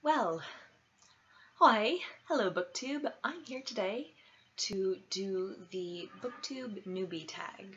Well, hi, hello Booktube. I'm here today to do the Booktube Newbie Tag.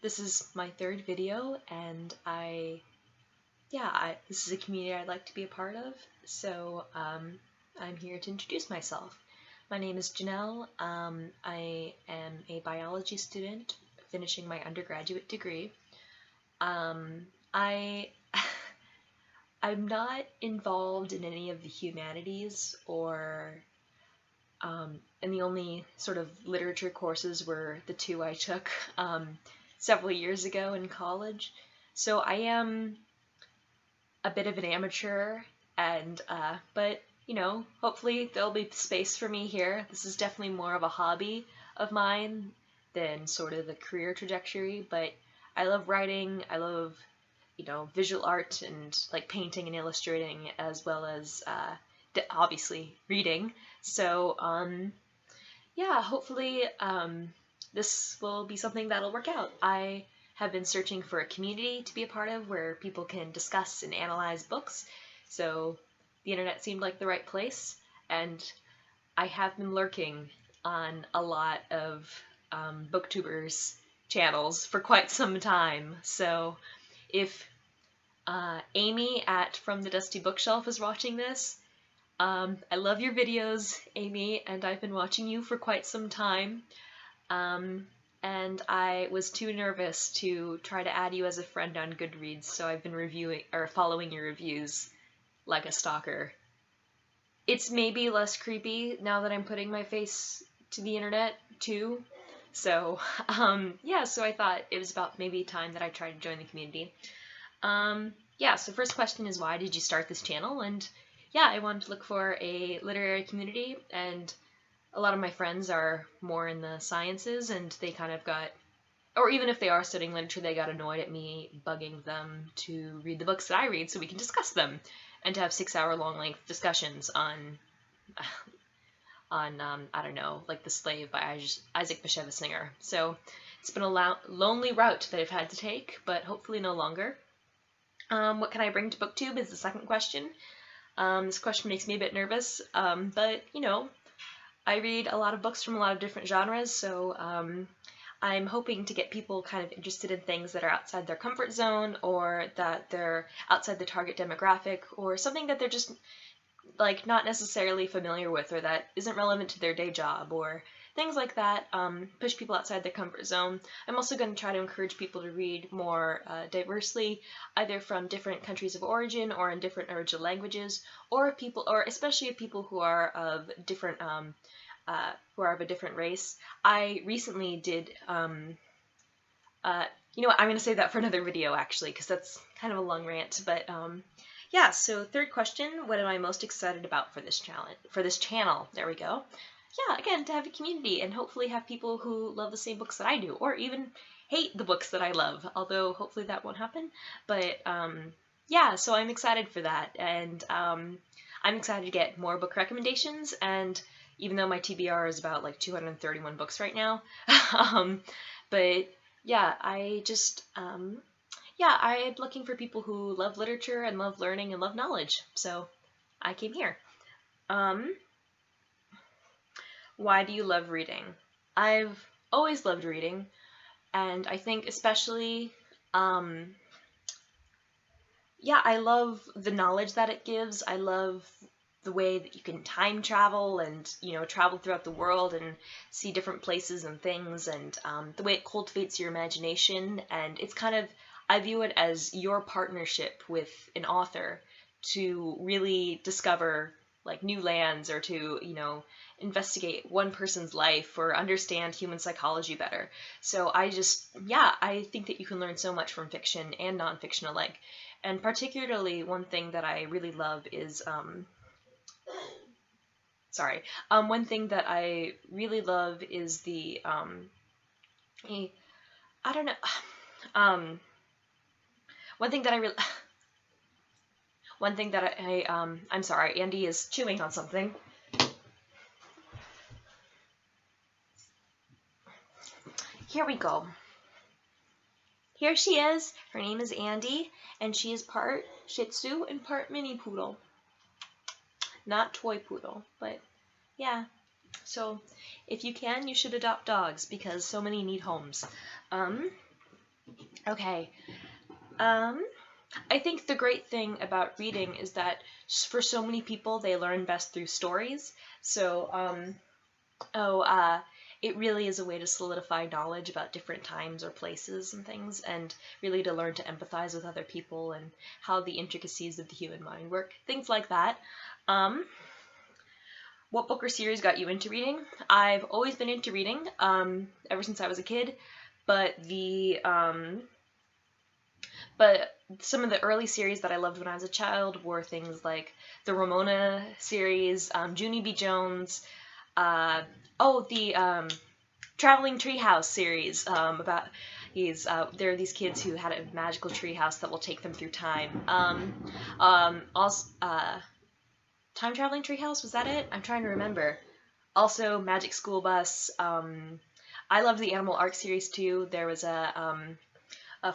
This is my third video, and this is a community I'd like to be a part of, so I'm here to introduce myself. My name is Janelle. I am a biology student finishing my undergraduate degree. I'm not involved in any of the humanities and the only sort of literature courses were the two I took several years ago in college. So I am a bit of an amateur, but hopefully there'll be space for me here. This is definitely more of a hobby of mine than sort of the career trajectory, but I love writing, I love visual art and like painting and illustrating, as well as obviously reading. So hopefully this will be something that'll work out. I have been searching for a community to be a part of where people can discuss and analyze books. So the internet seemed like the right place, and I have been lurking on a lot of booktubers channels for quite some time. So if Amy at From the Dusty Bookshelf is watching this, I love your videos, Amy, and I've been watching you for quite some time. And I was too nervous to try to add you as a friend on Goodreads, so I've been following your reviews like a stalker. It's maybe less creepy now that I'm putting my face to the internet too. So so I thought it was about maybe time that I tried to join the community. So first question is, why did you start this channel? And I wanted to look for a literary community, and a lot of my friends are more in the sciences, and they kind of or even if they are studying literature, they got annoyed at me bugging them to read the books that I read so we can discuss them, and to have 6-hour-long length discussions on I don't know, like The Slave by Isaac Bashevis Singer. So it's been a lonely route that I've had to take, but hopefully no longer. What can I bring to BookTube is the second question. This question makes me a bit nervous, but I read a lot of books from a lot of different genres, so I'm hoping to get people kind of interested in things that are outside their comfort zone, or that they're outside the target demographic, or something that they're just like not necessarily familiar with, or that isn't relevant to their day job, or things like that. Push people outside their comfort zone. I'm also going to try to encourage people to read more diversely, either from different countries of origin or in different original languages, or especially people who are of different who are of a different race. I recently did I'm going to save that for another video actually, because that's kind of a long rant, but so third question, what am I most excited about for this channel? There we go. Again, to have a community and hopefully have people who love the same books that I do, or even hate the books that I love, although hopefully that won't happen. But so I'm excited for that, and I'm excited to get more book recommendations, and even though my TBR is about like 231 books right now, I'm looking for people who love literature and love learning and love knowledge, so I came here. Why do you love reading? I've always loved reading, and I think especially, I love the knowledge that it gives. I love the way that you can time travel and, travel throughout the world and see different places and things, and the way it cultivates your imagination, and it's kind of, I view it as your partnership with an author to really discover like new lands, or to, investigate one person's life or understand human psychology better. So I think that you can learn so much from fiction and nonfiction alike. And particularly one thing that I really love is, one thing that I really love is the, I'm sorry, Andy is chewing on something. Here we go. here she is. Her name is Andy, and she is part Shih Tzu and part Mini Poodle. Not toy poodle, but yeah. So if you can, you should adopt dogs because so many need homes. Okay. I think the great thing about reading is that for so many people, they learn best through stories. So, it really is a way to solidify knowledge about different times or places and things, and really to learn to empathize with other people and how the intricacies of the human mind work, things like that. What book or series got you into reading? I've always been into reading, ever since I was a kid, but some of the early series that I loved when I was a child were things like the Ramona series, Junie B. Jones, the Traveling Treehouse series, about there are these kids who had a magical treehouse that will take them through time. Also, Time Traveling Treehouse, was that it? I'm trying to remember. Also, Magic School Bus. I loved the Animal Arc series too. There was a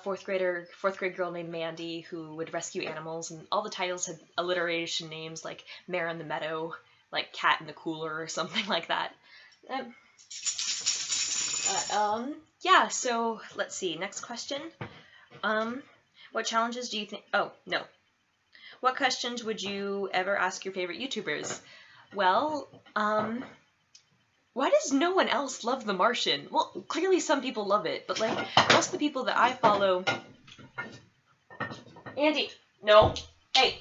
fourth grade girl named Mandy who would rescue animals, and all the titles had alliteration names like Mare in the Meadow, like Cat in the Cooler, or something like that. Yeah, so let's see. Next question. What challenges do you think? Oh, no. What questions would you ever ask your favorite YouTubers? Well, why does no one else love The Martian? Well, clearly some people love it, but like most of the people that I follow... Andy, no. Hey,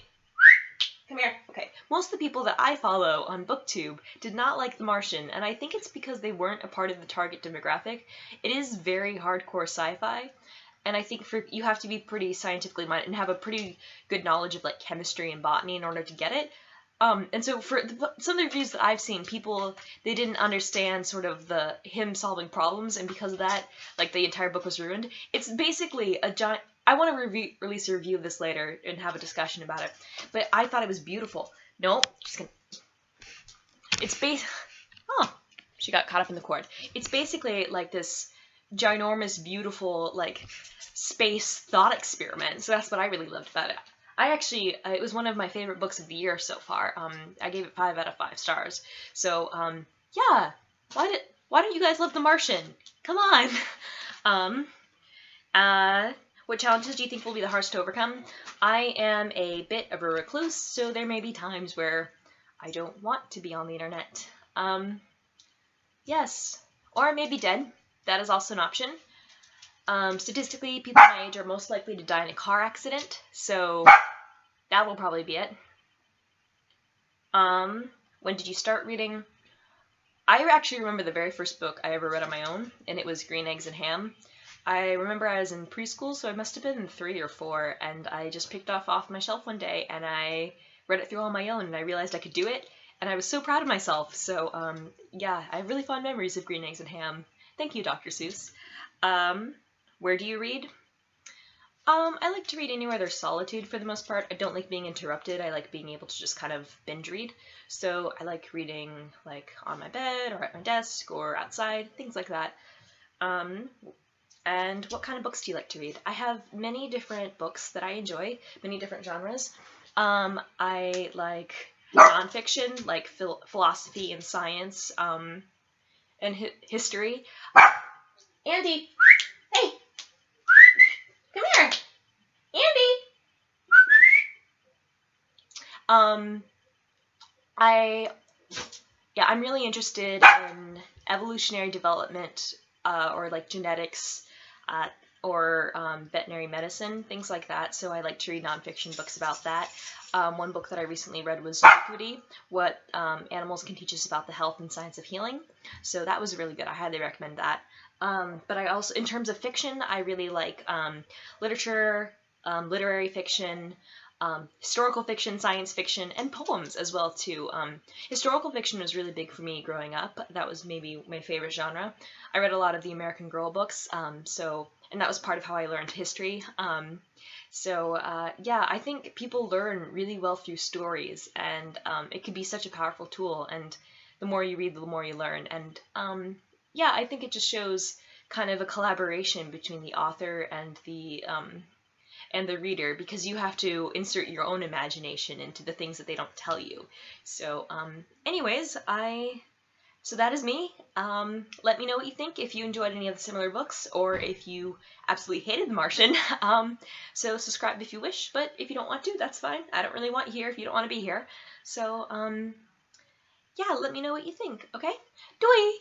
come here. Okay. Most of the people that I follow on Booktube did not like The Martian, and I think it's because they weren't a part of the target demographic. It is very hardcore sci-fi, and I think you have to be pretty scientifically minded and have a pretty good knowledge of like chemistry and botany in order to get it. And so for some of the reviews that I've seen, they didn't understand sort of him solving problems, and because of that, like, the entire book was ruined. It's basically a giant... I want to release a review of this later and have a discussion about it, but I thought it was beautiful. No, just kidding. Oh, she got caught up in the cord. It's basically like this ginormous, beautiful, like, space thought experiment, so that's what I really loved about it. It was one of my favorite books of the year so far. I gave it 5 out of 5 stars. So, yeah. Why don't you guys love The Martian? Come on. What challenges do you think will be the hardest to overcome? I am a bit of a recluse, so there may be times where I don't want to be on the internet. Yes. Or I may be dead. That is also an option. Statistically, people my age are most likely to die in a car accident, so that will probably be it. When did you start reading? I actually remember the very first book I ever read on my own, and it was Green Eggs and Ham. I remember I was in preschool, so I must have been 3 or 4, and I just picked off my shelf one day, and I read it through on my own, and I realized I could do it, and I was so proud of myself. So, yeah, I have really fond memories of Green Eggs and Ham. Thank you, Dr. Seuss. Where do you read? I like to read anywhere there's solitude for the most part. I don't like being interrupted. I like being able to just kind of binge read. So I like reading like on my bed or at my desk or outside, things like that. And what kind of books do you like to read? I have many different books that I enjoy, many different genres. I like nonfiction, like philosophy and science, and history. Andy! Hey! Come here! Andy! I'm really interested in evolutionary development, or like genetics, or veterinary medicine, things like that. So I like to read nonfiction books about that. One book that I recently read was Zoobiquity, What Animals Can Teach Us About the Health and Science of Healing. So that was really good. I highly recommend that. But I also, in terms of fiction, I really like literature, literary fiction, historical fiction, science fiction, and poems as well too. Historical fiction was really big for me growing up. That was maybe my favorite genre. I read a lot of the American Girl books, and that was part of how I learned history. Yeah, I think people learn really well through stories, and it can be such a powerful tool, and the more you read, the more you learn. And yeah, I think it just shows kind of a collaboration between the author and the reader, because you have to insert your own imagination into the things that they don't tell you. So anyways, so that is me. Let me know what you think, if you enjoyed any of the similar books, or if you absolutely hated The Martian. So subscribe if you wish, but if you don't want to, that's fine. I don't really want you here if you don't want to be here. So yeah, let me know what you think, okay? Doei!